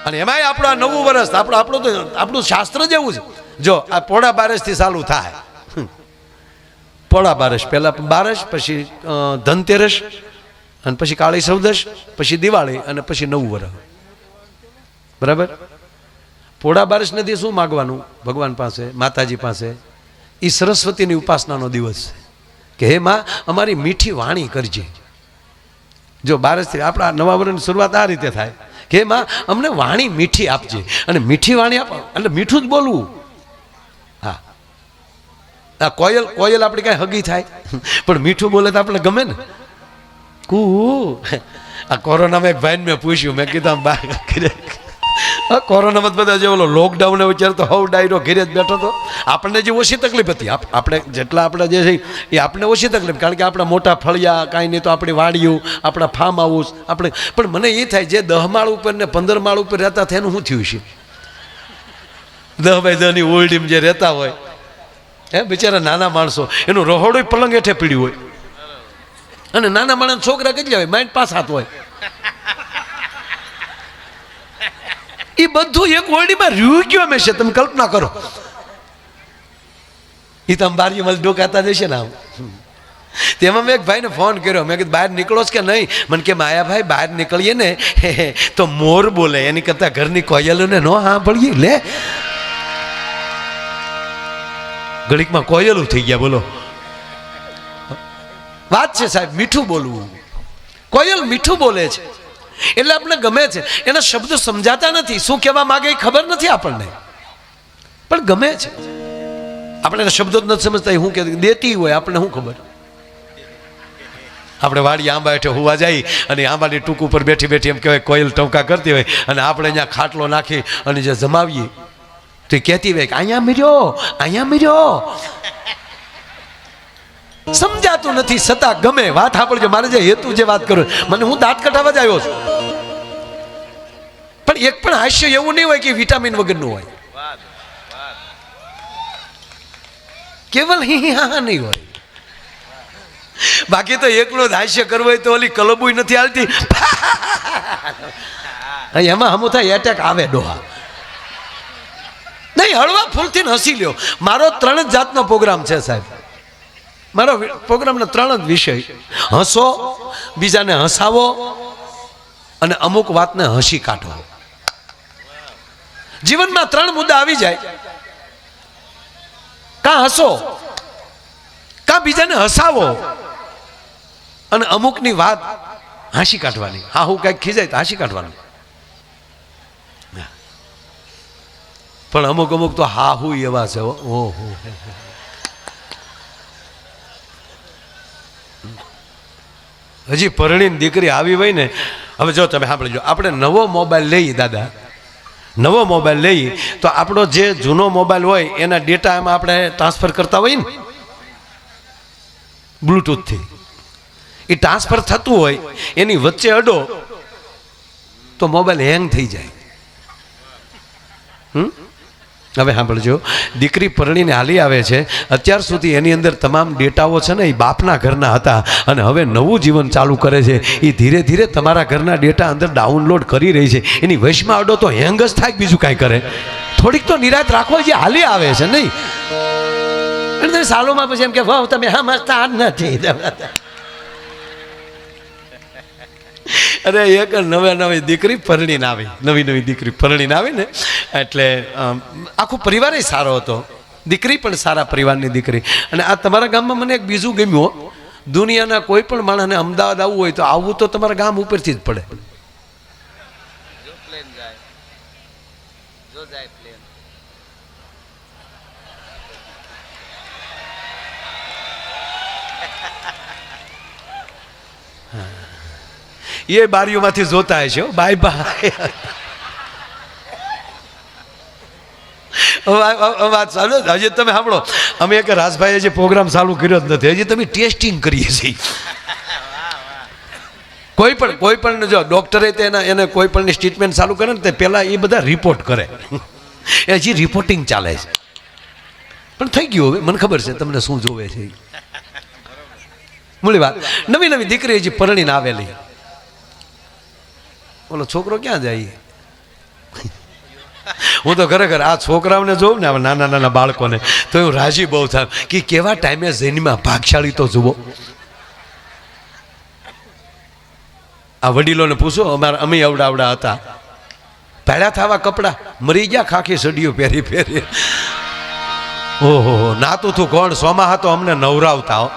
અને એમાંય આપણું આ નવું વર્ષ આપણું શાસ્ત્ર જેવું છે. જો આ પોળા બારસથી ચાલુ થાય. પોળા બારસ, પહેલા બારસ, પછી ધનતેરસ, અને પછી કાળી ચૌદશ, પછી દિવાળી, અને પછી નવું વર્ષ. બરાબર. પોળા બારસ નથી શું માગવાનું ભગવાન પાસે, માતાજી પાસે? એ સરસ્વતીની ઉપાસનાનો દિવસ છે કે હે માં અમારી મીઠી વાણી કરજે. જો બારસથી આપણા નવા વર્ષની શરૂઆત આ રીતે થાય કે હે માં અમને વાણી મીઠી આપજે. અને મીઠી વાણી આપ એટલે મીઠું જ બોલવું. હા, આ કોયલ આપણી કાંઈ હગી થાય પણ મીઠું બોલે તો આપણે ગમે ને. આ કોરોનામાં એક ભાઈને મેં પૂછ્યું, મેં કીધું બા કોરોનામાં બધા જે ઓલો લોકડાઉન વિચાર તો હવ ડાયરો ઘેરે જ બેઠો હતો. આપણને જે ઓછી તકલીફ હતી, આપણે જેટલા આપણા જે છે એ આપણને ઓછી તકલીફ, કારણ કે આપણા મોટા ફળિયા, કાંઈ નહીં તો આપણી વાડીઓ, આપણા ફાર્મ હાઉસ આપણે. પણ મને એ થાય જે 10 માળ ઉપર ને 15 માળ ઉપર રહેતા થાય એનું શું થયું છે? 10 બાય 10 ની ઓરડીમાં જે રહેતા હોય હે બિચારા નાના માણસો, એનું રહોડું પલંગ હેઠે પીડ્યું હોય. અને નાના માણસ છોકરા કેટલા હોય? માઇન્ડ 5-7 હોય. એ બધું એક ઓરડીમાં રહ્યું ગયું હંમેશા. તમે કલ્પના કરો. એ તમે બારીમાં ડોકાતા જશે ને આમ. તેમાં મેં એક ભાઈને ફોન કર્યો, મેં કીધું બહાર નીકળો કે નહીં? મને કે માયાભાઈ બહાર નીકળીએ ને તો મોર બોલે, એની કરતા ઘરની કોયલોને ન સાંભળીએ. લે ઘડીકમાં કોયલું થઈ ગયા. બોલો વાત છે સાહેબ, મીઠું બોલવું. કોયલ મીઠું બોલે છે એટલે આપણે ગમે છે. એના શબ્દો સમજાતા નથી, શું કહેવા માંગે એ ખબર નથી આપણને, પણ ગમે છે. આપણે એના શબ્દો જ નથી સમજતા, શું કે દેતી હોય આપણને શું ખબર. આપણે વાડી આંબા હેઠે હોવા જાય અને આંબાની ટૂંક ઉપર બેઠી બેઠી એમ કહેવાય કોયલ ટંકા કરતી હોય, અને આપણે અહીંયા ખાટલો નાખી અને જે જમાવીએ તો કહેતી હોય કે અહીંયા મીર્યો, અહીંયા મીર્યો. સમજાતું નથી છતાં ગમે. વાત સાંભળજો, મારે જે હેતુ જે વાત કરું, મને હું દાંત કઢાવવા જ આવ્યો છું. પણ એક પણ હાસ્ય એવું નહીં હોય કે વિટામિન વગરનું હોય. કેવલ હા નહીં હોય. બાકી તો એકલો જ હાસ્ય કરવું હોય તો ઓલી કલબુય નથી હાલતી. એમાં હમું થાય એટેક આવે ડોહા. નહીં, હળવા ફૂલથી હસી લ્યો. મારો 3 જ જાતનો પ્રોગ્રામ છે સાહેબ. મારો પ્રોગ્રામનો 3 જ વિષય: હસો, બીજાને હસાવો, અને અમુક વાતને હસી કાઢો. જીવનમાં 3 મુદ્દા આવી જાય: કાં હસો, કાં બીજાને હસાવો, અને અમુકની વાત હાંસી કાઢવાની. હા, હું કંઈક ખીજાય તો હાંસી કાઢવાનું. પણ અમુક તો હા હું એવા છે. ઓહો, હજી પરણીની દીકરી આવી હોય ને. હવે જો તમે સાંભળજો, આપણે નવો મોબાઈલ લઈએ દાદા, નવો મોબાઈલ લઈએ તો આપણો જે જૂનો મોબાઈલ હોય એના ડેટા એમાં આપણે ટ્રાન્સફર કરતા હોય ને બ્લૂટૂથથી. એ ટ્રાન્સફર થતું હોય, એની વચ્ચે અડો તો મોબાઈલ હેંગ થઈ જાય. હવે સાંભળજો, દીકરી પરણીને હાલી આવે છે, અત્યાર સુધી એની અંદર તમામ ડેટાઓ છે ને એ બાપના ઘરના હતા, અને હવે નવું જીવન ચાલુ કરે છે. એ ધીરે ધીરે તમારા ઘરના ડેટા અંદર ડાઉનલોડ કરી રહી છે. એની વશમાં અડો તો હેંગ જ થાય, બીજું કાંઈ કરે. થોડીક તો નિરાત રાખો, જે હાલી આવે છે નહીં. અને તમે સાલોમાં પછી એમ કે વાહ તમે સમજતા નથી. અરે એક નવી દીકરી પરણીને આવી, નવી દીકરી પરણીને આવી ને એટલે આખો પરિવાર સારો હતો, દીકરી પણ સારા પરિવારની દીકરી. અને આ તમારા ગામમાં મને એક બીજું ગમ્યું, દુનિયાના કોઈ પણ માણસને અમદાવાદ આવવું હોય તો આવવું તો તમારા ગામ ઉપરથી જ પડે. એ બારીઓમાંથી જોતા હશે. Bye bye. વાત ચાલુ. હજી તમે સાંભળો, અમે એક રાજભાઈએ જે પ્રોગ્રામ ચાલુ કર્યો જ નથી, હજી તમે ટેસ્ટિંગ કરીએ છીએ. કોઈ પણ જો ડોક્ટરે એને કોઈ પણ ટ્રીટમેન્ટ ચાલુ કરે ને તે પહેલાં એ બધા રિપોર્ટ કરે. એ હજી રિપોર્ટિંગ ચાલે છે, પણ થઈ ગયું. હવે મને ખબર છે તમને શું જોવે છે. મૂળી વાત, નવી દીકરી હજી પરણીને આવેલી. ઓલો છોકરો ક્યાં જાય? હું તો ખરેખર આ છોકરાઓને જોઉં ને નાના નાના બાળકોને તો હું રાજી બહુ થાવ કે કેવા ટાઈમે જૈનમાં ભાગશાળી તો જુઓ. આ વડીલોને પૂછો, અમે અવડા હતા, ભેળા થવા કપડાં મરી ગયા, ખાખી સડીઓ પહેરી પહેરી. ઓહો, નાતું તું કોણ સોમાં તો અમને નવરાવતા હો.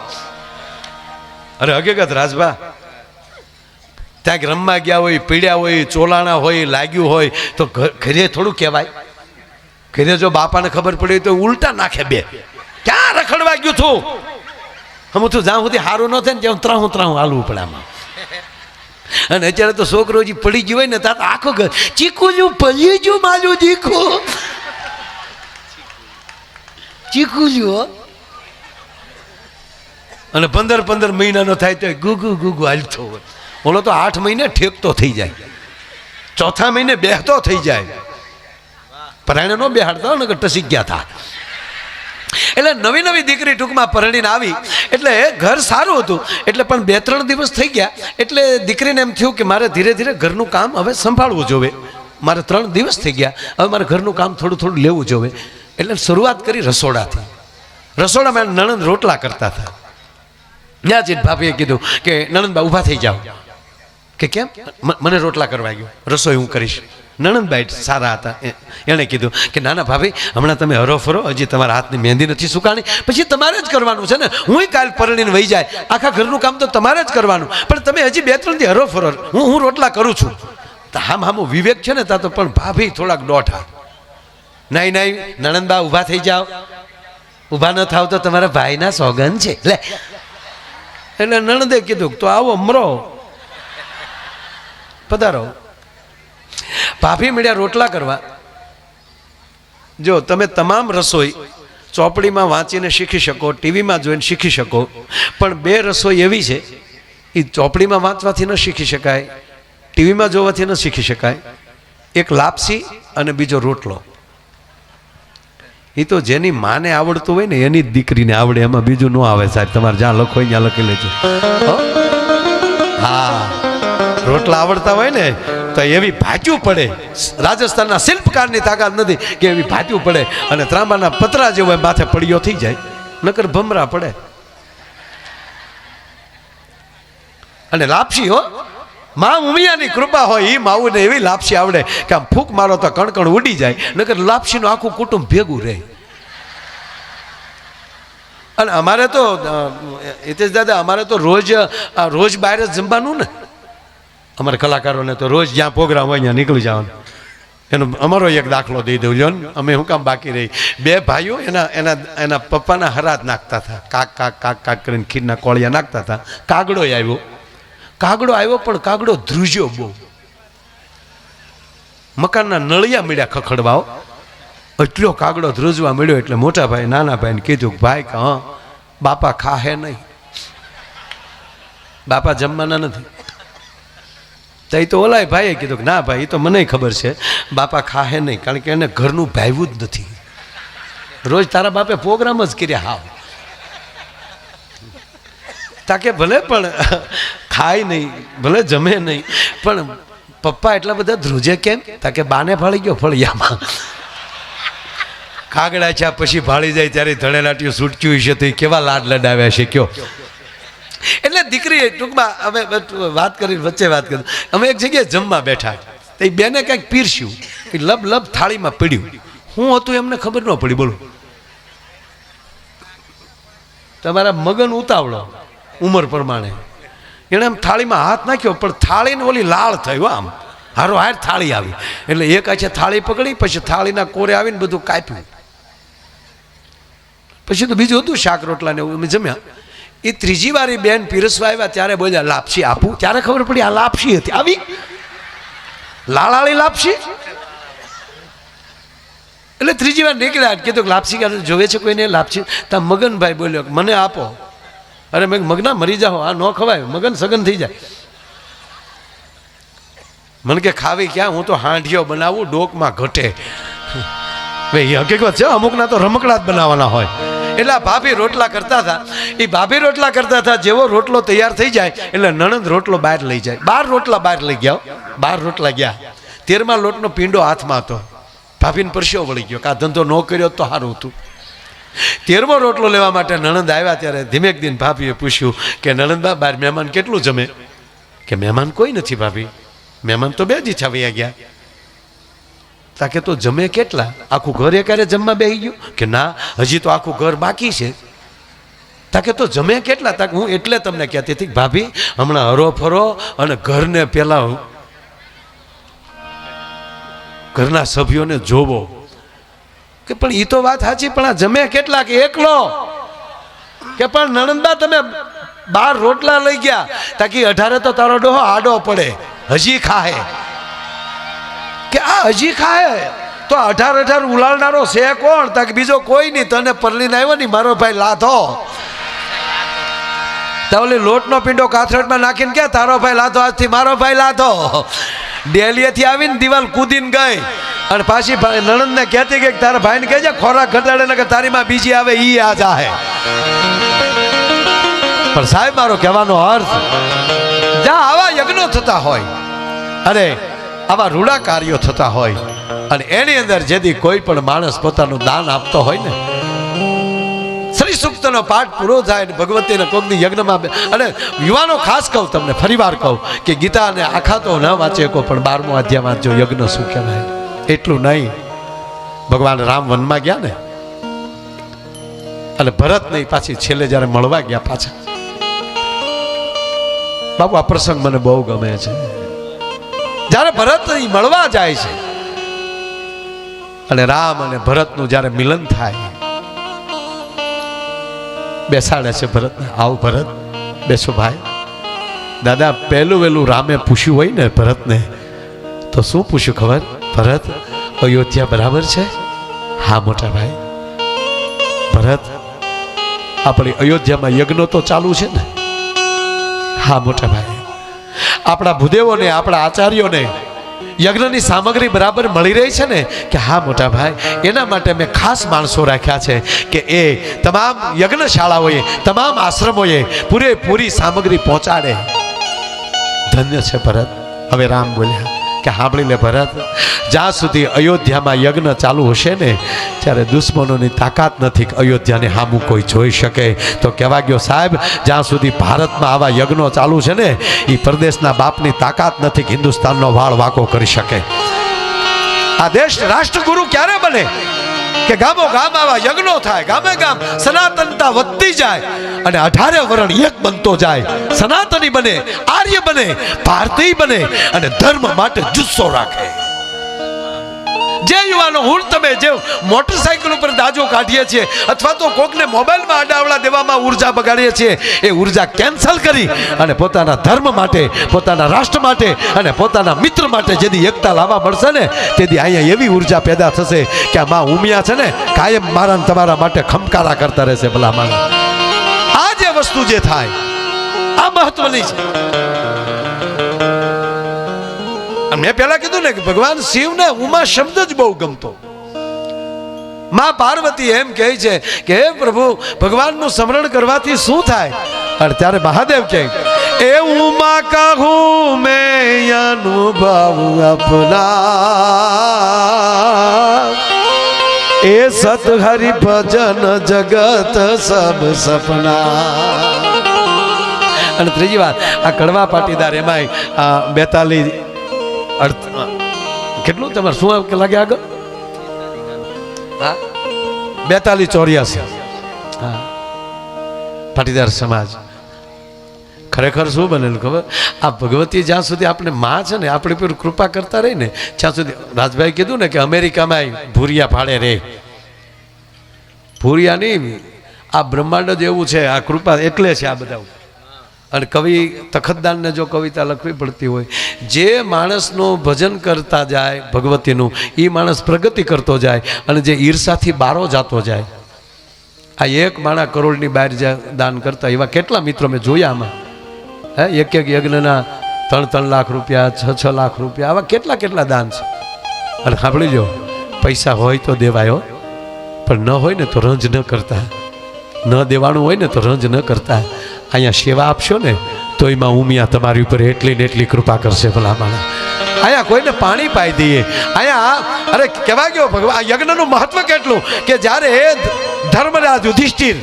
અરે હકીકત રાજભા, ત્યાં રમવા ગયા હોય, પીડ્યા હોય, ચોલાણા હોય, લાગ્યું હોય તો ઘરે થોડું કહેવાય. ઘરે જો બાપાને ખબર પડી તો ઉલટા નાખે બે, ક્યાં રખડવા ગયું તું. હમ તું જ્યાં સુધી સારું ન થાય ને ત્યાં ત્રાહું હાલવું પડે આમાં. અને અત્યારે તો છોકરો જે પડી ગયો હોય ને ત્યાં આખો ઘર ચીકું જો પડી ગયું માલું ચીકું ચીકું જો. અને 15 મહિનાનો થાય તો ગુગુ હાલતો હોય. ઓલો તો 8 મહિને ઠેકતો થઈ જાય, ચોથા મહિને બેહતો થઈ જાય. પરાણે નો બેહાડતા ને ટસી ગયા હતા. એટલે નવી દીકરી ટૂંકમાં પરણીને આવી એટલે ઘર સારું હતું. એટલે પણ 2-3 દિવસ થઈ ગયા એટલે દીકરીને એમ થયું કે મારે ધીરે ધીરે ઘરનું કામ હવે સંભાળવું જોવે. મારે 3 દિવસ થઈ ગયા, હવે મારે ઘરનું કામ થોડું લેવું જોવે. એટલે શરૂઆત કરી રસોડાથી. રસોડામાં નણંદ રોટલા કરતા હતા. ત્યાં જ ભાભીએ કીધું કે નણંદબા ઊભા થઈ જાઓ. કે કેમ? મને રોટલા કરવા ગયો, રસોઈ હું કરીશ. નણંદબાઈ સારા હતા, એણે કીધું કે નાના ભાભી હમણાં તમે હરો ફરો, હજી તમારા હાથની મહેંદી નથી સુકાણી, પછી તમારે જ કરવાનું છે ને. હું કાલ પરણીને વહી જાય, આખા ઘરનું કામ તો તમારે જ કરવાનું, પણ તમે હજી 2-3 દી હરો ફરો, હું રોટલા કરું છું. તો હામું વિવેક છે ને તા તો, પણ ભાભી થોડાક દોઢા. નહીં નણંદબા ઊભા થઈ જાઓ, ઊભા ન થાવ તો તમારા ભાઈના સોગન છે. લે એટલે નણંદે કીધું તો આવો મરો, પધારો. ભાભી મળ્યા રોટલા કરવા. જો તમે તમામ રસોઈ ચોપડીમાં વાંચીને શીખી શકો, ટીવીમાં જોઈને શીખી શકો, પણ 2 રસોઈ એવી છે એ ચોપડીમાં વાંચવાથી ન શીખી શકાય, ટીવીમાં જોવાથી ન શીખી શકાય. એક લાપસી અને બીજો રોટલો. એ તો જેની માને આવડતું હોય ને એની જ દીકરીને આવડે, એમાં બીજું ન આવે સાહેબ. તમારે જ્યાં લખો હોય ત્યાં લખી લેજો. હા, રોટલા આવડતા હોય ને તો એવી ભાજવું પડે. રાજસ્થાનના શિલ્પકારની તાકાત નથી કે એવી ભાજવું પડે અને ત્રાંબાના પતરા જેવો માથે પડ્યો થઈ જાય, નકર ભમરા પડે. અને લાપસી હો, મા ઉમિયાની કૃપા હોય એ માવુને એવી લાપસી આવડે કે આમ ફૂંક મારો તો કણકણ ઉડી જાય, નકર લાપસીનું આખું કુટુંબ ભેગું રહે. અને અમારે તો હિતેશ દાદા, અમારે તો રોજ બહાર જ જમવાનું ને. અમારા કલાકારોને તો રોજ જ્યાં પ્રોગ્રામ હોય ત્યાં નીકળી જવાનું. એનો અમારો એક દાખલો દઈ દઉં જો ને, અમે શું કામ બાકી રહી. 2 ભાઈઓ એના પપ્પાના હરાત નાખતા હતા, કાક કરીને ખીરના કોળિયા નાખતા હતા. કાગડો આવ્યો પણ કાગડો ધ્રુજ્યો બહુ. મકાનના નળિયા મળ્યા ખખડવાઓ. એટલો કાગડો ધ્રુજવા મળ્યો એટલે મોટા ભાઈ નાના ભાઈને કીધું કે ભાઈ હા બાપા ખાહે નહીં, બાપા જમવાના નથી. તો ઓલા ભાઈએ કીધું કે ના ભાઈ એ તો મને ખબર છે, બાપા ખાહે નહીં, કારણ કે એને ઘરનું ભાવ્યું જ નથી. રોજ તારા બાપે પ્રોગ્રામ જ કર્યા. હાવ તાકે ભલે પણ ખાય નહીં, ભલે જમે નહીં, પણ પપ્પા એટલા બધા ધ્રુજે કેમ? તાકે બાને ફાળી ગયો ફળિયામાં. કાગડા છે પછી ભાળી જાય ત્યારે ધણેલાટીઓ છૂટક્યું છે તો એ કેવા લાડ લડાવ્યા છે કયો. એટલે દીકરીએ ટૂંકમાં અમે વાત કરી, વચ્ચે વાત કરી, અમે એક જગ્યાએ જમવા બેઠા, તો એ બેને કંઈક પીરસ્યું, લબ થાળીમાં પડ્યું. હું હતું એમને ખબર ન પડી. બોલો, તમારા મગન ઉતાવળો ઉંમર પ્રમાણે એણે આમ થાળીમાં હાથ નાખ્યો, પણ થાળીને ઓલી લાળ થયું, આમ હારો હાર થાળી આવી. એટલે એક આછે થાળી પકડી, પછી થાળીના કોરે આવીને બધું કાપ્યું. પછી તો બીજું હતું શાક રોટલા ને એવું અમે જમ્યા. એ ત્રીજી વાર એ બેન પીરસવા આવ્યા ત્યારે બોલ્યા લાપસી આપું. ત્યારે ખબર પડી આ લાપસી હતી, આવી લાળાળી લાપસી. એટલે ત્રીજી વાર નીકળ્યા, કીધું કે લાપસી જોવે છે કોઈને લાપસી? તા મગનભાઈ બોલ્યો કે મને આપો. અરે મેં મગના મરી જાઓ, આ ન ખવાય, મગન સગન થઈ જાય. મને કે ખાવી ક્યાં, હું તો હાંડિયો બનાવું, ડોકમાં ઘટે. ભાઈ એ હકીકત છે, અમુકના તો રમકડા જ બનાવવાના હોય. એટલે આ ભાભી રોટલા કરતા હતા. એ ભાભી રોટલા કરતા હતા, જેવો રોટલો તૈયાર થઈ જાય એટલે નણંદ રોટલો બહાર લઈ જાય. 12 રોટલા બહાર લઈ ગયા, 12 રોટલા ગયા. 13મા લોટનો પીંડો હાથમાં હતો. ભાભીને પરસ્યો વળી ગયો કે આ ધંધો ન કર્યો તો સારું હતું. 13મો રોટલો લેવા માટે નણંદ આવ્યા ત્યારે ધીમેક દિન ભાભીએ પૂછ્યું કે નણંદબા બહાર મહેમાન કેટલું જમે? કે મહેમાન કોઈ નથી ભાભી, મહેમાન તો 2 જ છાવ્યા ગયા. તાકે તો જમે કેટલા? આખું ઘર એકારે જમવા બેસી ગયું? કે ના, હજી તો આખું ઘર બાકી છે. તાકે તો જમે કેટલા? તાકે હું એટલે તમને કહેતી હતી ભાભી હમણાં હરો ફરો અને ઘરને પેલા ઘરના સભ્યોને જોવો. કે પણ એ તો વાત સાચી, પણ આ જમે કેટલા? કે એકલો. કે પણ નણંદબા તમે 12 રોટલા લઈ ગયા. તાકી 18 તો તારો ડોહો આડો પડે, હજી ખાહે. કે આ હજી ખાહે તો 18 ઉલાળનારો છે કોણ? તાકે બીજો કોઈ નહીં, તને પરલીને આવ્યો ને મારો ભાઈ લાધો. તાવલી લોટનો પીંડો કાથરટમાં નાખીને કે તારો ભાઈ લાધો, આજથી મારો ભાઈ લાધો. ડેલીએથી આવીને દિવાલ કૂદીને ગઈ અને પાછી નણંદને કહેતી કે તારા ભાઈને કહેજે ખોરાક ઘટાડે ને કે તારી માં બીજી આવે ઈ આ જાહે. પણ સાહેબ મારો કહેવાનો અર્થ, જ્યાં આવા યજ્ઞો થતા હોય અને આવા રૂડા કાર્યો થતા હોય અને એની અંદર જેથી કોઈ પણ માણસ પોતાનું દાન આપતો હોય ને, શ્રી સૂક્તનો પાઠ પૂરો થાય ને ભગવતીના કોકની યજ્ઞમાં, અને યુવાનો ખાસ કહું તમને ફરીવાર કહું કે ગીતાને આખા તો ન વાંચે કો, પણ 12મો અધ્યાય વાંચજો. યજ્ઞ શું કહેવાય એટલું નહીં. ભગવાન રામ વનમાં ગયા ને અને ભરત નહીં, પાછી છેલ્લે જ્યારે મળવા ગયા પાછા, બાપુ આ પ્રસંગ મને બહુ ગમે છે. જ્યારે ભરત મળવા જાય છે અને રામ અને ભરતનું જ્યારે મિલન થાય, બેસાડે છે ભરતને. આવ ભરત, બેસો ભાઈ. દાદા પહેલું વહેલું રામે પૂછ્યું હોય ને ભરતને, તો શું પૂછ્યું ખબર? ભરત અયોધ્યા બરાબર છે? હા મોટા ભાઈ. ભરત આપણી અયોધ્યામાં યજ્ઞ તો ચાલુ છે ને? હા મોટા ભાઈ. આપણા ભૂદેવોને આપણા આચાર્યોને યજ્ઞની સામગ્રી બરાબર મળી રહી છે ને? કે હા મોટા ભાઈ. એના માટે મેં ખાસ માણસો રાખ્યા છે કે એ તમામ યજ્ઞશાળાઓએ, તમામ આશ્રમોએ પૂરેપૂરી સામગ્રી પહોંચાડે. ધન્ય છે ભરત. હવે રામ બોલ્યા કે સાંભળી લે ભરત, જ્યાં સુધી અયોધ્યામાં યજ્ઞ ચાલુ હશે ને ત્યારે દુશ્મનોની તાકાત નથી કે અયોધ્યાને સામું કોઈ જોઈ શકે. તો કહેવા ગયો સાહેબ, જ્યાં સુધી ભારતમાં આવા યજ્ઞો ચાલુ છે ને એ પરદેશના બાપની તાકાત નથી કે હિન્દુસ્તાનનો વાળ વાંકો કરી શકે. આ દેશ રાષ્ટ્રગુરુ ક્યારે બને કે ગામો ગામ આવા યજ્ઞો થાય, ગામે ગામ સનાતનતા વધતી જાય અને 18 વરણ એક બનતો જાય, સનાતની બને, આર્ય બને, ભારતીય બને અને ધર્મ માટે જુસ્સો રાખે. જે યુવાનો હું તમે જે મોટરસાઇકલ ઉપર દાજો કાઢીએ છીએ અથવા તો કોકને મોબાઈલમાં અડાવડા દેવામાં ઉર્જા બગાડીએ છીએ, એ ઉર્જા કેન્સલ કરી અને પોતાના ધર્મ માટે, પોતાના રાષ્ટ્ર માટે અને પોતાના મિત્ર માટે જેથી એકતા લાવવા મળશે ને, તેથી અહીંયા એવી ઉર્જા પેદા થશે કે આ માં ઉમિયા છે ને કાયમ મારા તમારા માટે ખમકારા કરતા રહેશે. ભલા માણસ, આ જે વસ્તુ જે થાય આ મહત્વની છે. મેં પેલા કીધું ને કે ભગવાન શિવને ઉમા શબ્દ જ બહુ ગમતો. માં પાર્વતી એમ કહે છે કે હે પ્રભુ, ભગવાનનું સ્મરણ કરવાથી શું થાય? અને ત્યારે મહાદેવ કહે એ ઉમા કહું મેં અનુભવ અપના, એ સત હરિ ભજન જગત સબ સપના. અને ત્રીજી વાત, આ કડવા પાટીદાર એમાંય 42 કેટલું તમારે શું લાગે આગળ? હા 42-84. હા પાટીદાર સમાજ ખરેખર શું બનેલું ખબર? આ ભગવતી જ્યાં સુધી આપણે માં છે ને આપણી પર કૃપા કરતા રહી ને ત્યાં સુધી, રાજભાઈ કીધું ને કે અમેરિકામાં ભૂરિયા ફાળે રે, ભૂરિયા નહીં, આ બ્રહ્માંડ જ એવું છે. આ કૃપા એટલે છે આ બધા. અને કવિ તખતદાનને જો કવિતા લખવી પડતી હોય, જે માણસનું ભજન કરતા જાય ભગવતીનું, એ માણસ પ્રગતિ કરતો જાય અને જે ઈર્ષાથી બારો જાતો જાય. આ એક માણા કરોડની બહાર દાન કરતા એવા કેટલા મિત્રો મેં જોયા આમાં. હે એક યજ્ઞના 3-3 લાખ રૂપિયા, 6-6 લાખ રૂપિયા, આવા કેટલા દાન છે. અને સાંભળી લો, પૈસા હોય તો દેવાયો, પણ ન હોય ને તો રંજ ન કરતા, ન દેવાનું હોય ને તો રંજ ન કરતા. અહીંયા સેવા આપશો ને તો એમાં ઉમિયા તમારી ઉપર એટલી ને એટલી કૃપા કરશે. ભલા માણા અહીંયા કોઈને પાણી પાઈ દઈએ, અહીંયા અરે કહેવા ગયો ભગવાન યજ્ઞનું મહત્વ કેટલું કે જ્યારે ધર્મરાજ યુધિષ્ઠિર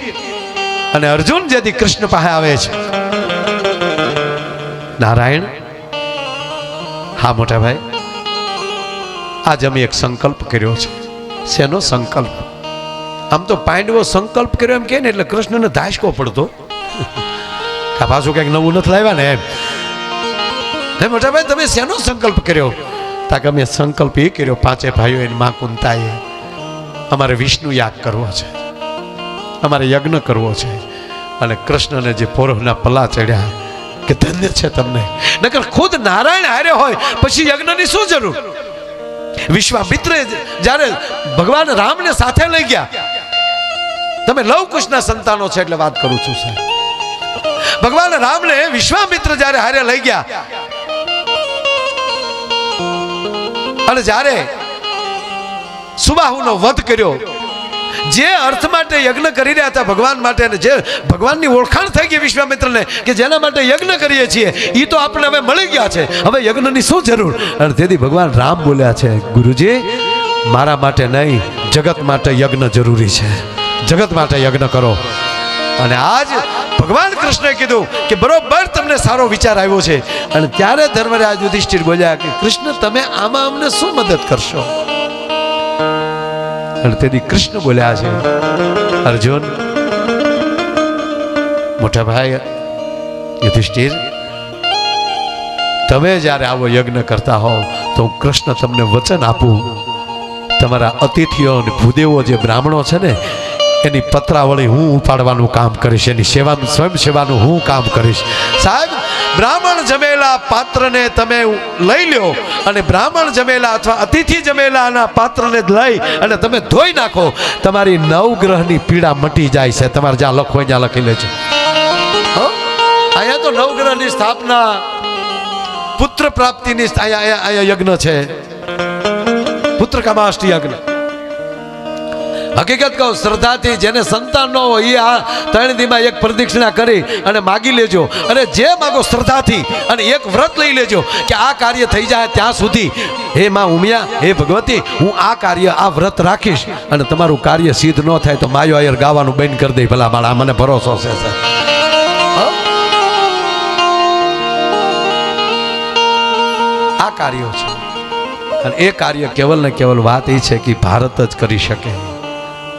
અને અર્જુન જેથી કૃષ્ણ પાસે આવે છે, નારાયણ હા મોટા ભાઈ આજ અમે એક સંકલ્પ કર્યો છે. શેનો સંકલ્પ? આમ તો પાંડવો સંકલ્પ કર્યો એમ કે ને એટલે કૃષ્ણને ધાસકો પડતો, પાછું કંઈક નવું નથી લાવ્યા ને એમ. મોટા ભાઈ તમે શેનો સંકલ્પ કર્યો? તાકે અમે સંકલ્પ એ કર્યો પાંચે ભાઈઓ એની મા કુંતાએ અમારે વિષ્ણુ યાગ કરવો છે, અમારે યજ્ઞ કરવો છે. અને કૃષ્ણને જે પોરહના પલ્લા ચડ્યા કે ધન્ય છે તમને, નકર ખુદ નારાયણ હારે હોય પછી યજ્ઞની શું જરૂર? વિશ્વામિત્રે જ્યારે ભગવાન રામને સાથે લઈ ગયા, તમે લવકુશના સંતાનો છે એટલે વાત કરું છું સાહેબ, ભગવાન રામને વિશ્વામિત્ર જ્યારે હારે લઈ ગયા અને જ્યારે સુબાહુનો વધ કર્યો, જે અર્થ માટે યજ્ઞ કરી રહ્યા હતા ભગવાન માટે, અને જે ભગવાનની ઓળખાણ થઈ ગઈ વિશ્વામિત્રને કે જેના માટે યજ્ઞ કરીએ છીએ એ તો આપણે હવે મળી ગયા છે, હવે યજ્ઞની શું જરૂર? અને તેથી ભગવાન રામ બોલ્યા છે, ગુરુજી મારા માટે નહીં જગત માટે યજ્ઞ જરૂરી છે, જગત માટે યજ્ઞ કરો. અને આજ ભગવાન કૃષ્ણએ કીધું કે બરોબર તમને સારો વિચાર આવ્યો છે. અને ત્યારે ધર્મરાજ યુધિષ્ઠિર બોલ્યા કે કૃષ્ણ તમે આમાં અમને શું મદદ કરશો? અને તેથી કૃષ્ણ બોલ્યા છે, અર્જુન મોટા ભાઈ યુધિષ્ઠિર તમે જ્યારે આવો યજ્ઞ કરતા હોવ તો હું કૃષ્ણ તમને વચન આપું, તમારા અતિથિઓ અને ભૂદેવો જે બ્રાહ્મણો છે ને એની પત્રાવળી હું ઉપાડવાનું કામ કરીશ, એની સેવાનું સ્વયં સેવાનું હું કામ કરીશ. સાહેબ બ્રાહ્મણ જમેલા પાત્રને તમે લઈ લ્યો અને બ્રાહ્મણ જમેલા અથવા અતિથિ જમેલાના પાત્રને લઈ અને તમે ધોઈ નાખો, તમારી નવગ્રહની પીડા મટી જાય છે. તમારે જ્યાં લખો ત્યાં લખી લેજો. અહીંયા તો નવગ્રહની સ્થાપના, પુત્ર પ્રાપ્તિની અહીંયા યજ્ઞ છે, પુત્ર કામાષ્ટિ યજ્ઞ. હકીકત કહું શ્રદ્ધાથી જેને સંતાન ન હોય એ આ 3 દીમાં એક પ્રદક્ષિણા કરી અને માગી લેજો, અને જે માગો શ્રદ્ધાથી અને એક વ્રત લઈ લેજો કે આ કાર્ય થઈ જાય ત્યાં સુધી હે માં ઉમિયા, હે ભગવતી હું આ કાર્ય આ વ્રત રાખીશ, અને તમારું કાર્ય સિદ્ધ ન થાય તો માયો આયર ગાવાનું બંધ કરી દે. ભલા માળા મને ભરોસો છે સર. આ કાર્યો છે અને એ કાર્ય કેવલ ને કેવલ વાત એ છે કે ભારત જ કરી શકે,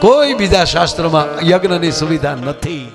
કોઈ બીજા શાસ્ત્રોમાં યજ્ઞની સુવિધા નથી.